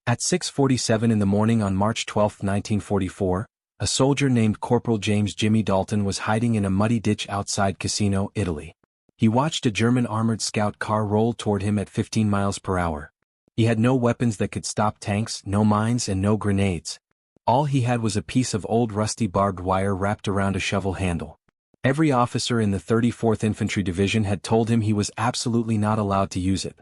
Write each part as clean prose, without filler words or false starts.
At 6:47 in the morning on March 12, 1944, a soldier named Corporal James Jimmy Dalton was hiding in a muddy ditch outside Cassino, Italy. He watched a German armored scout car roll toward him at 15 miles per hour. He had no weapons that could stop tanks, no mines and no grenades. All he had was a piece of old rusty barbed wire wrapped around a shovel handle. Every officer in the 34th Infantry Division had told him he was absolutely not allowed to use it.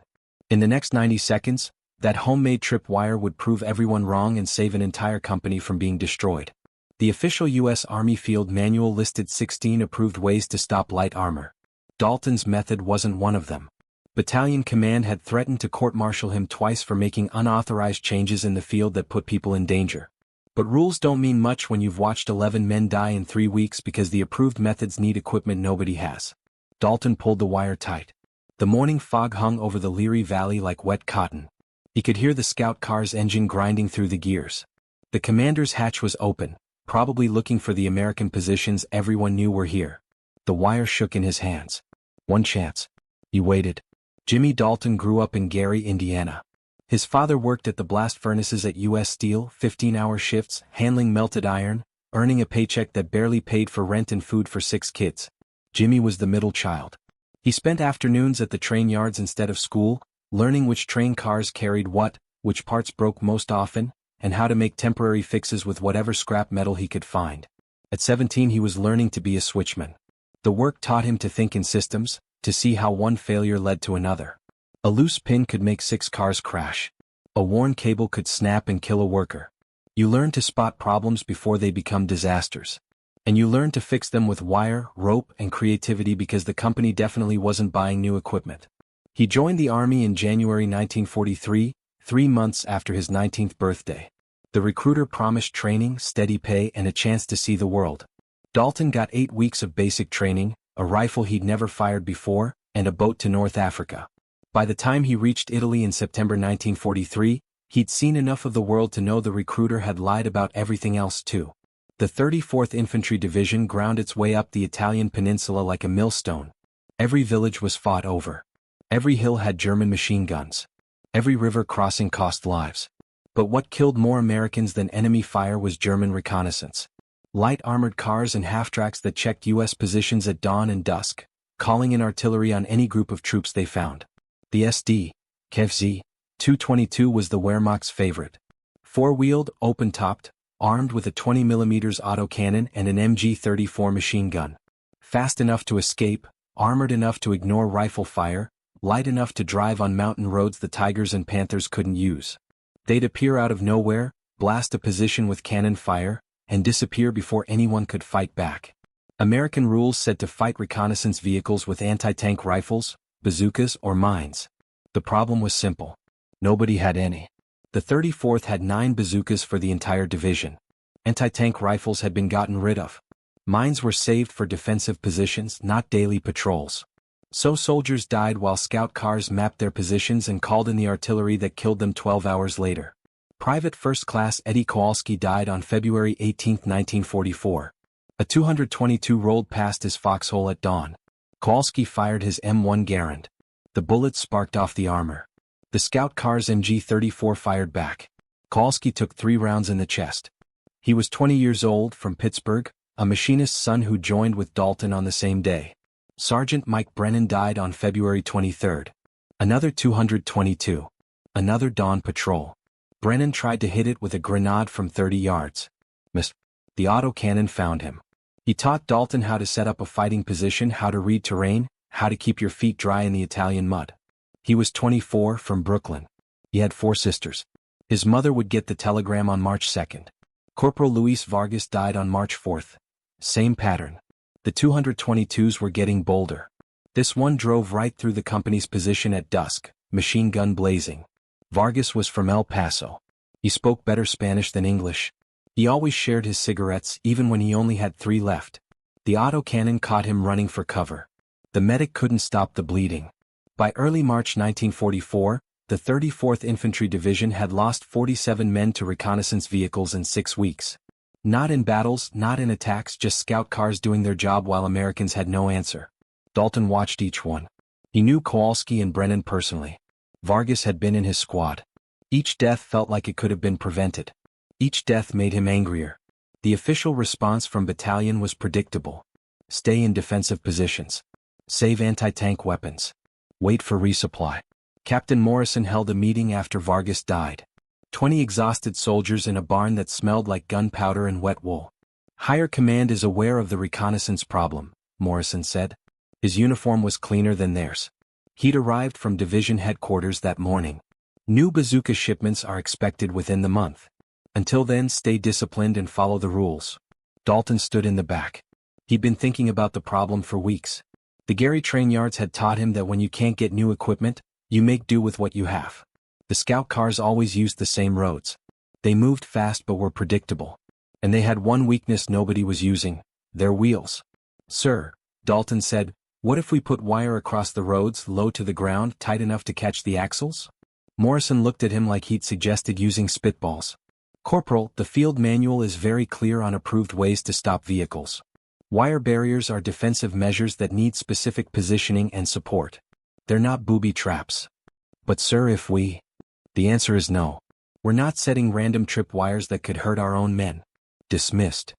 In the next 90 seconds, that homemade tripwire would prove everyone wrong and save an entire company from being destroyed. The official U.S. Army Field Manual listed 16 approved ways to stop light armor. Dalton's method wasn't one of them. Battalion Command had threatened to court-martial him twice for making unauthorized changes in the field that put people in danger. But rules don't mean much when you've watched 11 men die in 3 weeks because the approved methods need equipment nobody has. Dalton pulled the wire tight. The morning fog hung over the Leary Valley like wet cotton. He could hear the scout car's engine grinding through the gears. The commander's hatch was open, probably looking for the American positions everyone knew were here. The wire shook in his hands. One chance. He waited. Jimmy Dalton grew up in Gary, Indiana. His father worked at the blast furnaces at U.S. Steel, 15-hour shifts, handling melted iron, earning a paycheck that barely paid for rent and food for 6 kids. Jimmy was the middle child. He spent afternoons at the train yards instead of school, learning which train cars carried what, which parts broke most often, and how to make temporary fixes with whatever scrap metal he could find. At 17 he was learning to be a switchman. The work taught him to think in systems, to see how one failure led to another. A loose pin could make 6 cars crash. A worn cable could snap and kill a worker. You learn to spot problems before they become disasters. And you learn to fix them with wire, rope, and creativity because the company definitely wasn't buying new equipment. He joined the Army in January 1943, 3 months after his 19th birthday. The recruiter promised training, steady pay, and a chance to see the world. Dalton got 8 weeks of basic training, a rifle he'd never fired before, and a boat to North Africa. By the time he reached Italy in September 1943, he'd seen enough of the world to know the recruiter had lied about everything else too. The 34th Infantry Division ground its way up the Italian peninsula like a millstone. Every village was fought over. Every hill had German machine guns. Every river crossing cost lives. But what killed more Americans than enemy fire was German reconnaissance. Light armored cars and half-tracks that checked U.S. positions at dawn and dusk, calling in artillery on any group of troops they found. The SD, KFZ, 222 was the Wehrmacht's favorite. 4-wheeled, open-topped, armed with a 20mm autocannon and an MG-34 machine gun. Fast enough to escape, armored enough to ignore rifle fire, light enough to drive on mountain roads the Tigers and Panthers couldn't use. They'd appear out of nowhere, blast a position with cannon fire, and disappear before anyone could fight back. American rules said to fight reconnaissance vehicles with anti-tank rifles, bazookas, or mines. The problem was simple. Nobody had any. The 34th had 9 bazookas for the entire division. Anti-tank rifles had been gotten rid of. Mines were saved for defensive positions, not daily patrols. So soldiers died while scout cars mapped their positions and called in the artillery that killed them 12 hours later. Private First Class Eddie Kowalski died on February 18, 1944. A 222 rolled past his foxhole at dawn. Kowalski fired his M1 Garand. The bullet sparked off the armor. The scout car's MG-34 fired back. Kowalski took 3 rounds in the chest. He was 20 years old, from Pittsburgh, a machinist's son who joined with Dalton on the same day. Sergeant Mike Brennan died on February 23. Another 222. Another dawn patrol. Brennan tried to hit it with a grenade from 30 yards. Missed. The autocannon found him. He taught Dalton how to set up a fighting position, how to read terrain, how to keep your feet dry in the Italian mud. He was 24, from Brooklyn. He had 4 sisters. His mother would get the telegram on March 2nd. Corporal Luis Vargas died on March 4th. Same pattern. The 222s were getting bolder. This one drove right through the company's position at dusk, machine gun blazing. Vargas was from El Paso. He spoke better Spanish than English. He always shared his cigarettes even when he only had 3 left. The autocannon caught him running for cover. The medic couldn't stop the bleeding. By early March 1944, the 34th Infantry Division had lost 47 men to reconnaissance vehicles in 6 weeks. Not in battles, not in attacks, just scout cars doing their job while Americans had no answer. Dalton watched each one. He knew Kowalski and Brennan personally. Vargas had been in his squad. Each death felt like it could have been prevented. Each death made him angrier. The official response from battalion was predictable. Stay in defensive positions. Save anti-tank weapons. Wait for resupply. Captain Morrison held a meeting after Vargas died. 20 exhausted soldiers in a barn that smelled like gunpowder and wet wool. Higher command is aware of the reconnaissance problem, Morrison said. His uniform was cleaner than theirs. He'd arrived from division headquarters that morning. New bazooka shipments are expected within the month. Until then, stay disciplined and follow the rules. Dalton stood in the back. He'd been thinking about the problem for weeks. The Gary train yards had taught him that when you can't get new equipment, you make do with what you have. The scout cars always used the same roads. They moved fast but were predictable. And they had one weakness nobody was using: their wheels. Sir, Dalton said, what if we put wire across the roads low to the ground, tight enough to catch the axles? Morrison looked at him like he'd suggested using spitballs. Corporal, the field manual is very clear on approved ways to stop vehicles. Wire barriers are defensive measures that need specific positioning and support. They're not booby traps. But sir, if we... The answer is no. We're not setting random tripwires that could hurt our own men. Dismissed.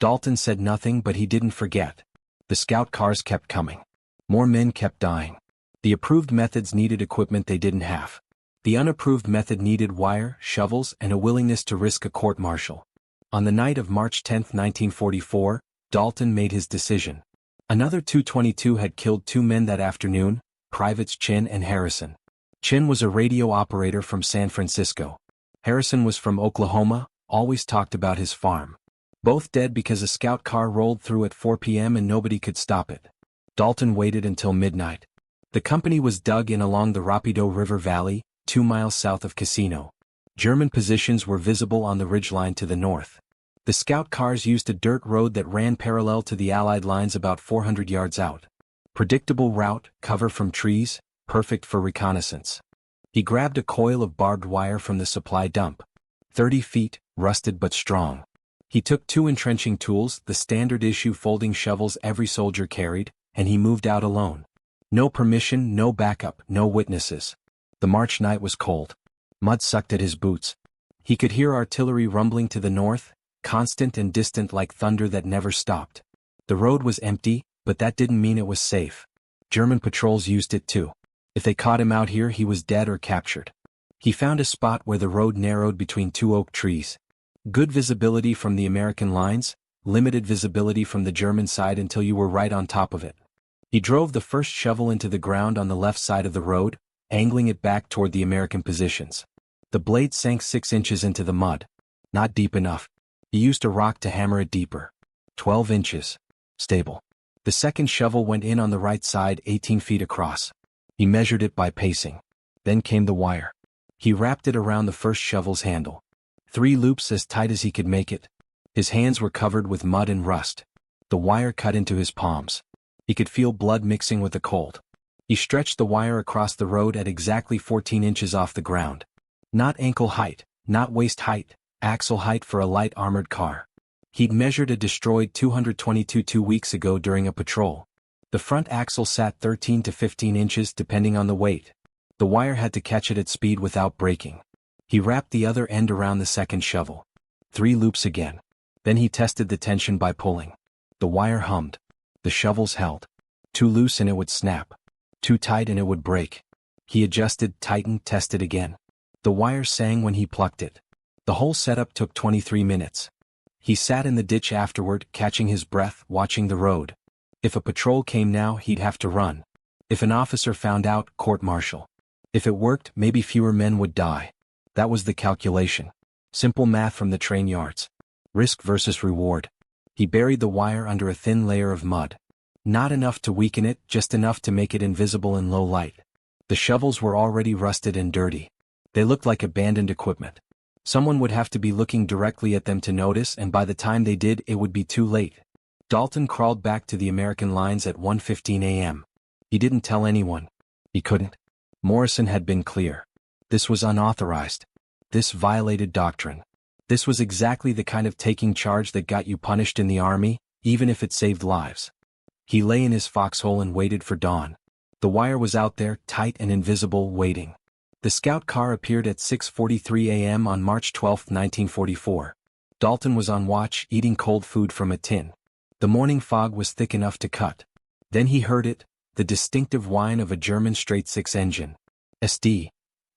Dalton said nothing, but he didn't forget. The scout cars kept coming. More men kept dying. The approved methods needed equipment they didn't have. The unapproved method needed wire, shovels, and a willingness to risk a court-martial. On the night of March 10, 1944, Dalton made his decision. Another 222 had killed 2 men that afternoon, Privates Chin and Harrison. Chin was a radio operator from San Francisco. Harrison was from Oklahoma, always talked about his farm. Both dead because a scout car rolled through at 4 p.m. and nobody could stop it. Dalton waited until midnight. The company was dug in along the Rapido River Valley, 2 miles south of Casino. German positions were visible on the ridgeline to the north. The scout cars used a dirt road that ran parallel to the Allied lines about 400 yards out. Predictable route, cover from trees, perfect for reconnaissance. He grabbed a coil of barbed wire from the supply dump. 30 feet, rusted but strong. He took 2 entrenching tools, the standard issue folding shovels every soldier carried, and he moved out alone. No permission, no backup, no witnesses. The March night was cold. Mud sucked at his boots. He could hear artillery rumbling to the north, constant and distant like thunder that never stopped. The road was empty, but that didn't mean it was safe. German patrols used it too. If they caught him out here, he was dead or captured. He found a spot where the road narrowed between 2 oak trees. Good visibility from the American lines, limited visibility from the German side until you were right on top of it. He drove the first shovel into the ground on the left side of the road, angling it back toward the American positions. The blade sank 6 inches into the mud. Not deep enough. He used a rock to hammer it deeper. 12 inches. Stable. The second shovel went in on the right side, 18 feet across. He measured it by pacing. Then came the wire. He wrapped it around the first shovel's handle. 3 loops as tight as he could make it. His hands were covered with mud and rust. The wire cut into his palms. He could feel blood mixing with the cold. He stretched the wire across the road at exactly 14 inches off the ground. Not ankle height, not waist height, axle height for a light armored car. He'd measured a destroyed 222 2 weeks ago during a patrol. The front axle sat 13 to 15 inches depending on the weight. The wire had to catch it at speed without breaking. He wrapped the other end around the second shovel. 3 loops again. Then he tested the tension by pulling. The wire hummed. The shovels held. Too loose and it would snap. Too tight and it would break. He adjusted, tightened, tested again. The wire sang when he plucked it. The whole setup took 23 minutes. He sat in the ditch afterward, catching his breath, watching the road. If a patrol came now, he'd have to run. If an officer found out, court-martial. If it worked, maybe fewer men would die. That was the calculation. Simple math from the train yards. Risk versus reward. He buried the wire under a thin layer of mud. Not enough to weaken it, just enough to make it invisible in low light. The shovels were already rusted and dirty. They looked like abandoned equipment. Someone would have to be looking directly at them to notice, and by the time they did, it would be too late. Dalton crawled back to the American lines at 1:15 a.m. He didn't tell anyone. He couldn't. Morrison had been clear. This was unauthorized. This violated doctrine. This was exactly the kind of taking charge that got you punished in the army, even if it saved lives. He lay in his foxhole and waited for dawn. The wire was out there, tight and invisible, waiting. The scout car appeared at 6:43 a.m. on March 12, 1944. Dalton was on watch, eating cold food from a tin. The morning fog was thick enough to cut. Then he heard it, the distinctive whine of a German straight-six engine. SD.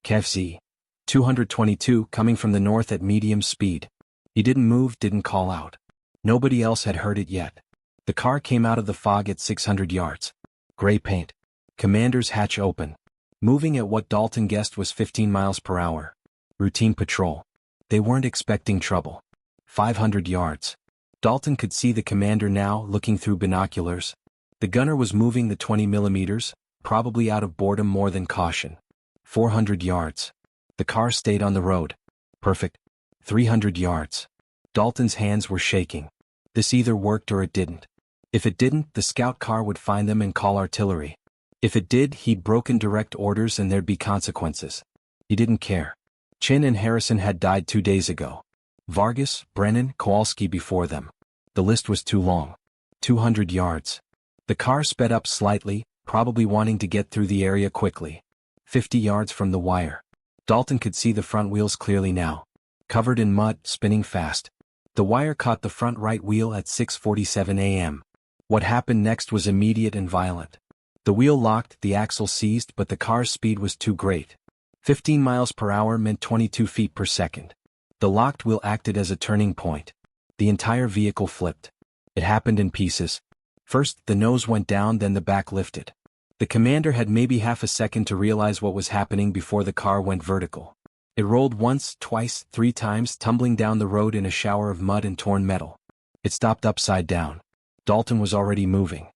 KFZ. 222 coming from the north at medium speed. He didn't move, didn't call out. Nobody else had heard it yet. The car came out of the fog at 600 yards. Gray paint. Commander's hatch open. Moving at what Dalton guessed was 15 miles per hour. Routine patrol. They weren't expecting trouble. 500 yards. Dalton could see the commander now, looking through binoculars. The gunner was moving the 20 millimeters, probably out of boredom more than caution. 400 yards. The car stayed on the road. Perfect. 300 yards. Dalton's hands were shaking. This either worked or it didn't. If it didn't, the scout car would find them and call artillery. If it did, he'd broken direct orders and there'd be consequences. He didn't care. Chin and Harrison had died 2 days ago. Vargas, Brennan, Kowalski before them. The list was too long. 200 yards. The car sped up slightly, probably wanting to get through the area quickly. 50 yards from the wire. Dalton could see the front wheels clearly now. Covered in mud, spinning fast. The wire caught the front right wheel at 6:47 a.m. What happened next was immediate and violent. The wheel locked, the axle seized, but the car's speed was too great. 15 miles per hour meant 22 feet per second. The locked wheel acted as a turning point. The entire vehicle flipped. It happened in pieces. First, the nose went down, then the back lifted. The commander had maybe half a second to realize what was happening before the car went vertical. It rolled once, twice, 3 times, tumbling down the road in a shower of mud and torn metal. It stopped upside down. Dalton was already moving.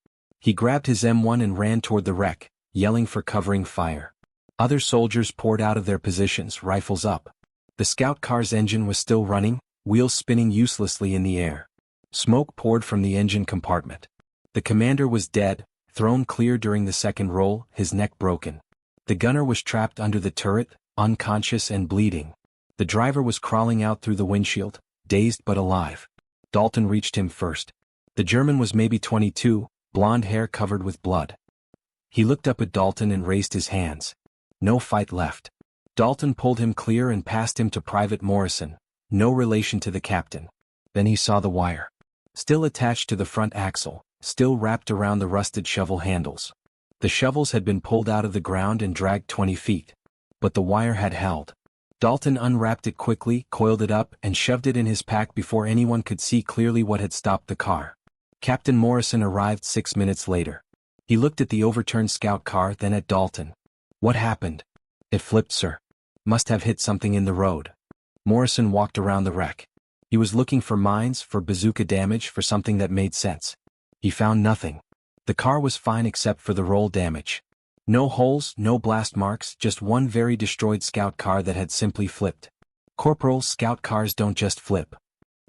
He grabbed his M1 and ran toward the wreck, yelling for covering fire. Other soldiers poured out of their positions, rifles up. The scout car's engine was still running, wheels spinning uselessly in the air. Smoke poured from the engine compartment. The commander was dead, thrown clear during the second roll, his neck broken. The gunner was trapped under the turret, unconscious and bleeding. The driver was crawling out through the windshield, dazed but alive. Dalton reached him first. The German was maybe 22, blonde hair covered with blood. He looked up at Dalton and raised his hands. No fight left. Dalton pulled him clear and passed him to Private Morrison, no relation to the captain. Then he saw the wire. Still attached to the front axle, still wrapped around the rusted shovel handles. The shovels had been pulled out of the ground and dragged 20 feet. But the wire had held. Dalton unwrapped it quickly, coiled it up, and shoved it in his pack before anyone could see clearly what had stopped the car. Captain Morrison arrived 6 minutes later. He looked at the overturned scout car, then at Dalton. What happened? It flipped, sir. Must have hit something in the road. Morrison walked around the wreck. He was looking for mines, for bazooka damage, for something that made sense. He found nothing. The car was fine except for the roll damage. No holes, no blast marks, just one very destroyed scout car that had simply flipped. Corporal, scout cars don't just flip.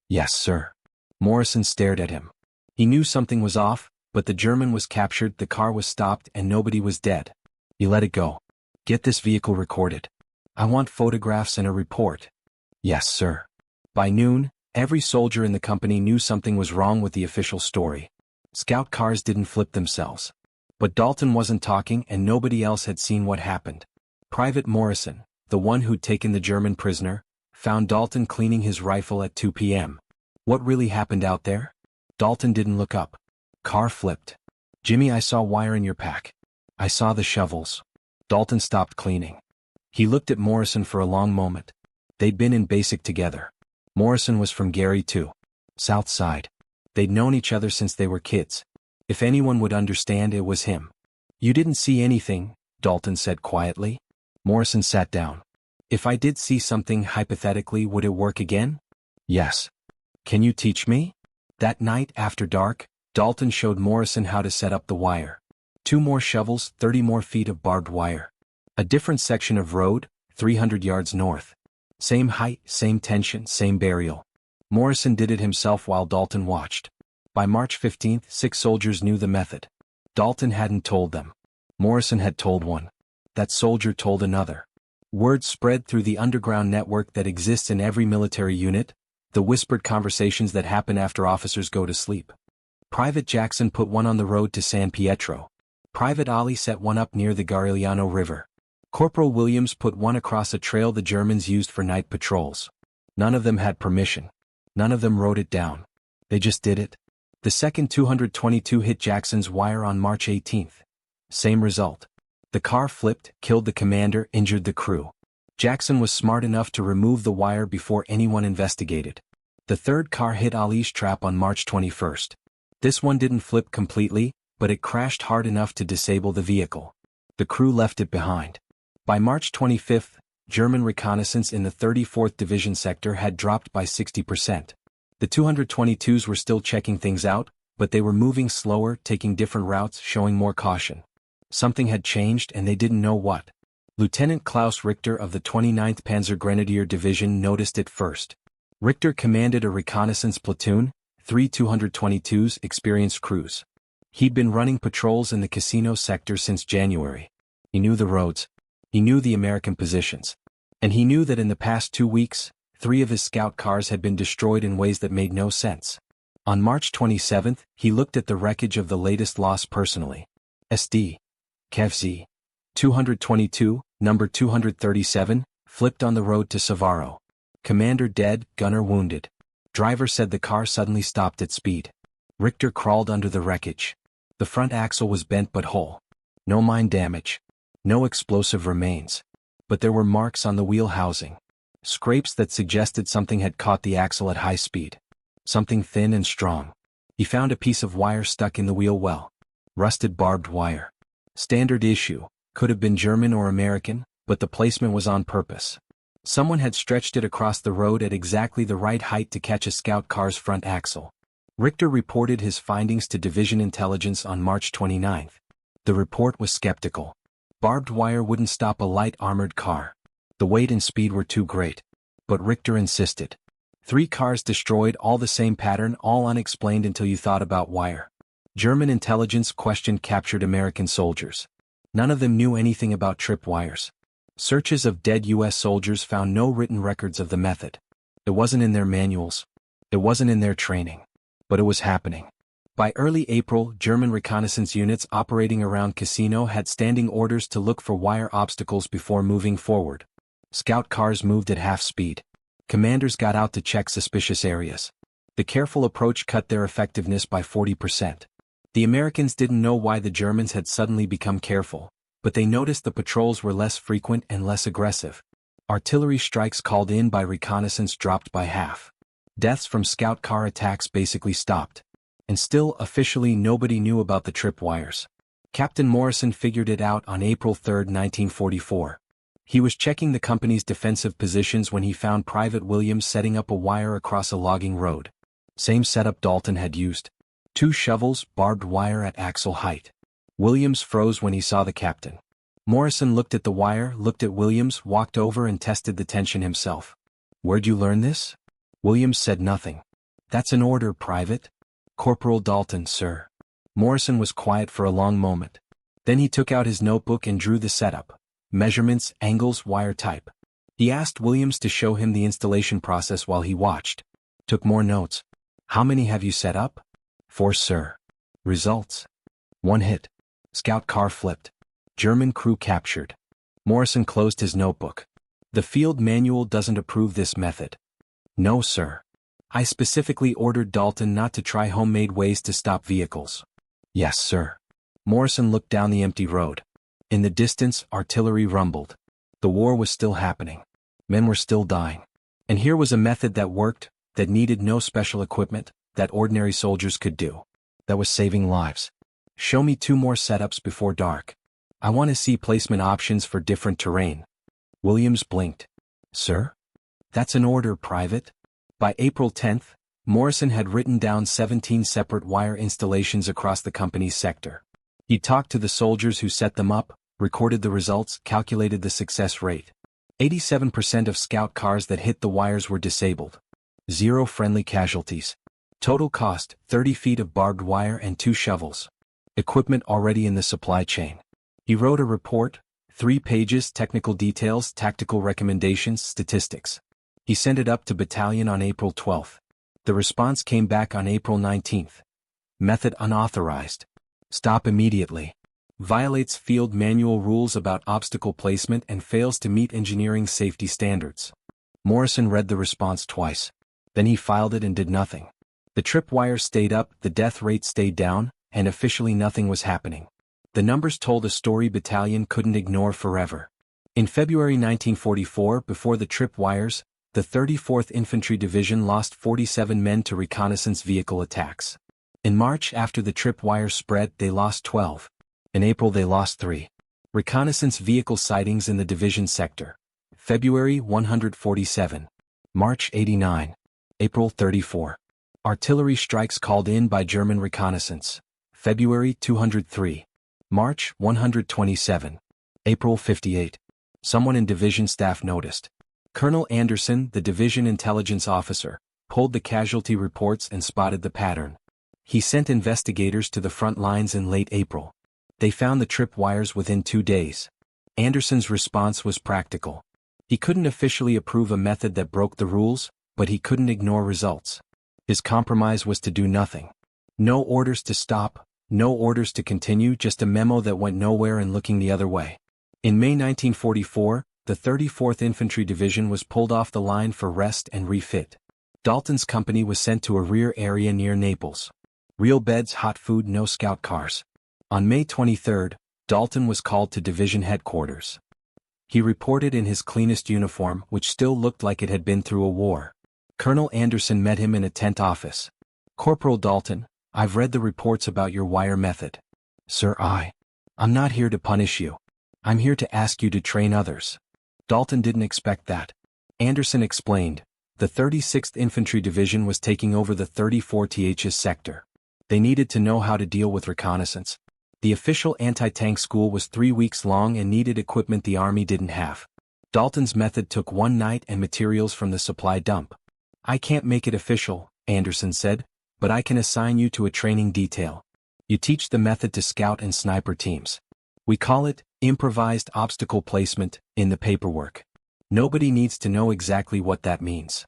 Yes, sir. Morrison stared at him. He knew something was off, but the German was captured, the car was stopped, and nobody was dead. He let it go. Get this vehicle recorded. I want photographs and a report. Yes, sir. By noon, every soldier in the company knew something was wrong with the official story. Scout cars didn't flip themselves. But Dalton wasn't talking and nobody else had seen what happened. Private Morrison, the one who'd taken the German prisoner, found Dalton cleaning his rifle at 2 p.m. What really happened out there? Dalton didn't look up. Car flipped. Jimmy, I saw wire in your pack. I saw the shovels. Dalton stopped cleaning. He looked at Morrison for a long moment. They'd been in basic together. Morrison was from Gary too. South Side. They'd known each other since they were kids. If anyone would understand, it was him. You didn't see anything, Dalton said quietly. Morrison sat down. If I did see something hypothetically, would it work again? Yes. Can you teach me? That night, after dark, Dalton showed Morrison how to set up the wire. 2 more shovels, 30 more feet of barbed wire. A different section of road, 300 yards north. Same height, same tension, same burial. Morrison did it himself while Dalton watched. By March 15th, 6 soldiers knew the method. Dalton hadn't told them. Morrison had told one. That soldier told another. Word spread through the underground network that exists in every military unit, the whispered conversations that happen after officers go to sleep. Private Jackson put one on the road to San Pietro. Private Ali set one up near the Garigliano River. Corporal Williams put one across a trail the Germans used for night patrols. None of them had permission. None of them wrote it down. They just did it. The second 222 hit Jackson's wire on March 18th. Same result. The car flipped, killed the commander, injured the crew. Jackson was smart enough to remove the wire before anyone investigated. The third car hit Ali's trap on March 21st. This one didn't flip completely, but it crashed hard enough to disable the vehicle. The crew left it behind. By March 25th, German reconnaissance in the 34th Division sector had dropped by 60%. The 222s were still checking things out, but they were moving slower, taking different routes, showing more caution. Something had changed and they didn't know what. Lieutenant Klaus Richter of the 29th Panzergrenadier Division noticed it first. Richter commanded a reconnaissance platoon, 3 222s, experienced crews. He'd been running patrols in the casino sector since January. He knew the roads. He knew the American positions. And he knew that in the past 2 weeks, 3 of his scout cars had been destroyed in ways that made no sense. On March 27th, he looked at the wreckage of the latest loss personally. SD. KevZ. 222, number 237, flipped on the road to Savaro. Commander dead, gunner wounded. Driver said the car suddenly stopped at speed. Richter crawled under the wreckage. The front axle was bent but whole. No mine damage. No explosive remains. But there were marks on the wheel housing. Scrapes that suggested something had caught the axle at high speed. Something thin and strong. He found a piece of wire stuck in the wheel well. Rusted barbed wire. Standard issue. Could have been German or American, but the placement was on purpose. Someone had stretched it across the road at exactly the right height to catch a scout car's front axle. Richter reported his findings to Division Intelligence on March 29th. The report was skeptical. Barbed wire wouldn't stop a light armored car. The weight and speed were too great. But Richter insisted. 3 cars destroyed, all the same pattern, all unexplained until you thought about wire. German intelligence questioned captured American soldiers. None of them knew anything about tripwires. Searches of dead U.S. soldiers found no written records of the method. It wasn't in their manuals. It wasn't in their training. But it was happening. By early April, German reconnaissance units operating around Casino had standing orders to look for wire obstacles before moving forward. Scout cars moved at half speed. Commanders got out to check suspicious areas. The careful approach cut their effectiveness by 40%. The Americans didn't know why the Germans had suddenly become careful, but they noticed the patrols were less frequent and less aggressive. Artillery strikes called in by reconnaissance dropped by half. Deaths from scout car attacks basically stopped. And still, officially, nobody knew about the tripwires. Captain Morrison figured it out on April 3, 1944. He was checking the company's defensive positions when he found Private Williams setting up a wire across a logging road. Same setup Dalton had used. 2 shovels, barbed wire at axle height. Williams froze when he saw the captain. Morrison looked at the wire, looked at Williams, walked over and tested the tension himself. "Where'd you learn this?" Williams said nothing. "That's an order, Private." "Corporal Dalton, sir." Morrison was quiet for a long moment. Then he took out his notebook and drew the setup. Measurements, angles, wire type. He asked Williams to show him the installation process while he watched. Took more notes. "How many have you set up?" "4, sir." "Results?" "1 hit. Scout car flipped. German crew captured." Morrison closed his notebook. "The field manual doesn't approve this method." "No, sir. I specifically ordered Dalton not to try homemade ways to stop vehicles." "Yes, sir." Morrison looked down the empty road. In the distance, artillery rumbled. The war was still happening. Men were still dying. And here was a method that worked, that needed no special equipment, that ordinary soldiers could do. That was saving lives. "Show me 2 more setups before dark. I want to see placement options for different terrain." Williams blinked. "Sir?" "That's an order, Private." By April 10th, Morrison had written down 17 separate wire installations across the company's sector. He talked to the soldiers who set them up, recorded the results, calculated the success rate. 87% of scout cars that hit the wires were disabled. 0 friendly casualties. Total cost, 30 feet of barbed wire and 2 shovels. Equipment already in the supply chain. He wrote a report, 3 pages, technical details, tactical recommendations, statistics. He sent it up to battalion on April 12th. The response came back on April 19th. Method unauthorized. Stop immediately. violates field manual rules about obstacle placement and fails to meet engineering safety standards. Morrison read the response twice. Then he filed it and did nothing. The tripwire stayed up, the death rate stayed down, and officially nothing was happening. The numbers told a story battalion couldn't ignore forever. In February 1944, before the tripwires, the 34th Infantry Division lost 47 men to reconnaissance vehicle attacks. In March, after the tripwire spread, they lost 12. In April they lost 3. Reconnaissance vehicle sightings in the division sector. February 147. March 89. April 34. Artillery strikes called in by German reconnaissance. February 203. March 127. April 58. Someone in division staff noticed. Colonel Anderson, the division intelligence officer, pulled the casualty reports and spotted the pattern. He sent investigators to the front lines in late April. They found the tripwires within 2 days. Anderson's response was practical. He couldn't officially approve a method that broke the rules, but he couldn't ignore results. His compromise was to do nothing. No orders to stop, no orders to continue, just a memo that went nowhere and looking the other way. In May 1944, the 34th Infantry Division was pulled off the line for rest and refit. Dalton's company was sent to a rear area near Naples. Real beds, hot food, no scout cars. On May 23, Dalton was called to division headquarters. He reported in his cleanest uniform, which still looked like it had been through a war. Colonel Anderson met him in a tent office. "Corporal Dalton, I've read the reports about your wire method." "Sir, I'm not here to punish you. I'm here to ask you to train others." Dalton didn't expect that. Anderson explained, the 36th Infantry Division was taking over the 34th's sector. They needed to know how to deal with reconnaissance. The official anti-tank school was 3 weeks long and needed equipment the Army didn't have. Dalton's method took one night and materials from the supply dump. "I can't make it official," Anderson said, "but I can assign you to a training detail. You teach the method to scout and sniper teams. We call it improvised obstacle placement in the paperwork. Nobody needs to know exactly what that means."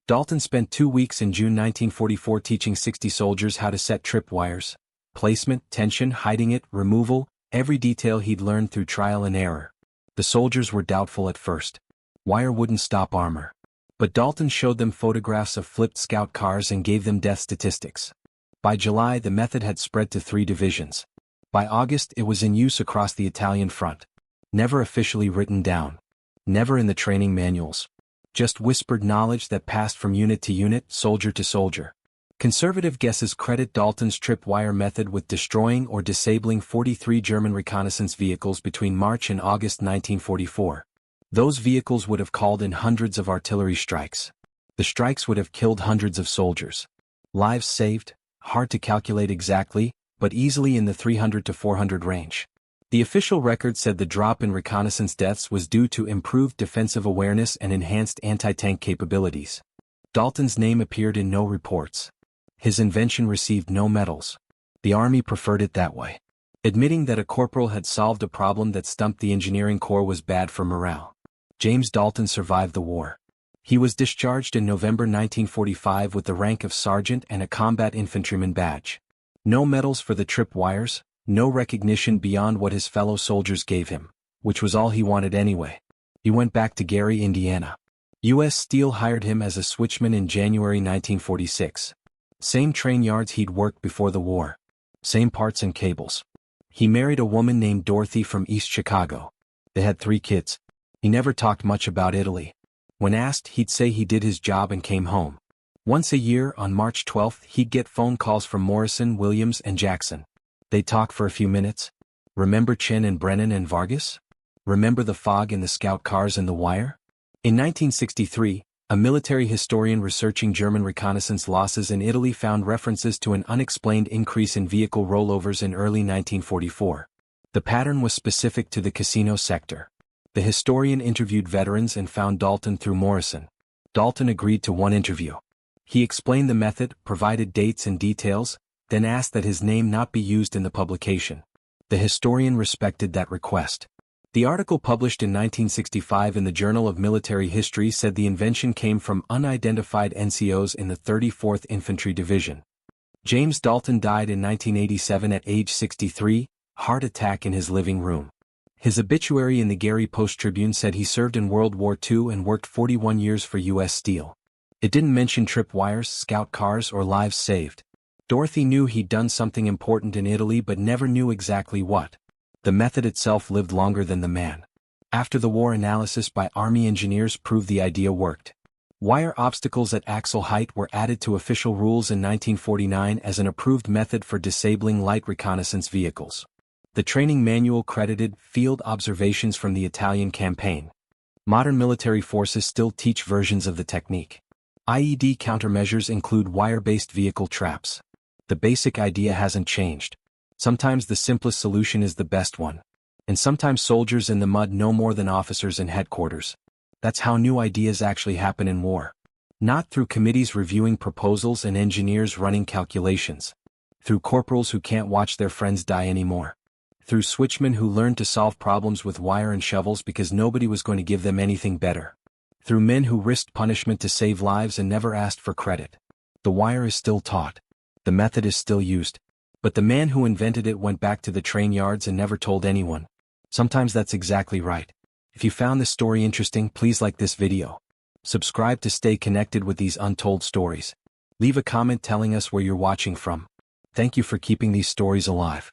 Dalton spent 2 weeks in June 1944 teaching 60 soldiers how to set tripwires, placement, tension, hiding it, removal, every detail he'd learned through trial and error. The soldiers were doubtful at first. Wire wouldn't stop armor. But Dalton showed them photographs of flipped scout cars and gave them death statistics. By July, the method had spread to 3 divisions. By August, it was in use across the Italian front. Never officially written down. Never in the training manuals. Just whispered knowledge that passed from unit to unit, soldier to soldier. Conservative guesses credit Dalton's tripwire method with destroying or disabling 43 German reconnaissance vehicles between March and August 1944. Those vehicles would have called in hundreds of artillery strikes. The strikes would have killed hundreds of soldiers. Lives saved, hard to calculate exactly, but easily in the 300 to 400 range. The official record said the drop in reconnaissance deaths was due to improved defensive awareness and enhanced anti-tank capabilities. Dalton's name appeared in no reports. His invention received no medals. The Army preferred it that way. Admitting that a corporal had solved a problem that stumped the engineering corps was bad for morale. James Dalton survived the war. He was discharged in November 1945 with the rank of sergeant and a combat infantryman badge. No medals for the tripwires, no recognition beyond what his fellow soldiers gave him, which was all he wanted anyway. He went back to Gary, Indiana. U.S. Steel hired him as a switchman in January 1946. Same train yards he'd worked before the war. Same parts and cables. He married a woman named Dorothy from East Chicago. They had 3 kids. He never talked much about Italy. When asked, he'd say he did his job and came home. Once a year, on March 12th, he'd get phone calls from Morrison, Williams, and Jackson. They'd talk for a few minutes. Remember Chin and Brennan and Vargas? Remember the fog in the scout cars and the wire? In 1963, a military historian researching German reconnaissance losses in Italy found references to an unexplained increase in vehicle rollovers in early 1944. The pattern was specific to the Cassino sector. The historian interviewed veterans and found Dalton through Morrison. Dalton agreed to one interview. He explained the method, provided dates and details, then asked that his name not be used in the publication. The historian respected that request. The article published in 1965 in the Journal of Military History said the invention came from unidentified NCOs in the 34th Infantry Division. James Dalton died in 1987 at age 63, heart attack in his living room. His obituary in the Gary Post-Tribune said he served in World War II and worked 41 years for U.S. Steel. It didn't mention tripwires, scout cars, or lives saved. Dorothy knew he'd done something important in Italy but never knew exactly what. The method itself lived longer than the man. After the war, analysis by Army engineers proved the idea worked. Wire obstacles at axle height were added to official rules in 1949 as an approved method for disabling light reconnaissance vehicles. The training manual credited field observations from the Italian campaign. Modern military forces still teach versions of the technique. IED countermeasures include wire-based vehicle traps. The basic idea hasn't changed. Sometimes the simplest solution is the best one. And sometimes soldiers in the mud know more than officers in headquarters. That's how new ideas actually happen in war. Not through committees reviewing proposals and engineers running calculations. Through corporals who can't watch their friends die anymore. Through switchmen who learned to solve problems with wire and shovels because nobody was going to give them anything better. Through men who risked punishment to save lives and never asked for credit. The wire is still taught. The method is still used. But the man who invented it went back to the train yards and never told anyone. Sometimes that's exactly right. If you found this story interesting, please like this video. Subscribe to stay connected with these untold stories. Leave a comment telling us where you're watching from. Thank you for keeping these stories alive.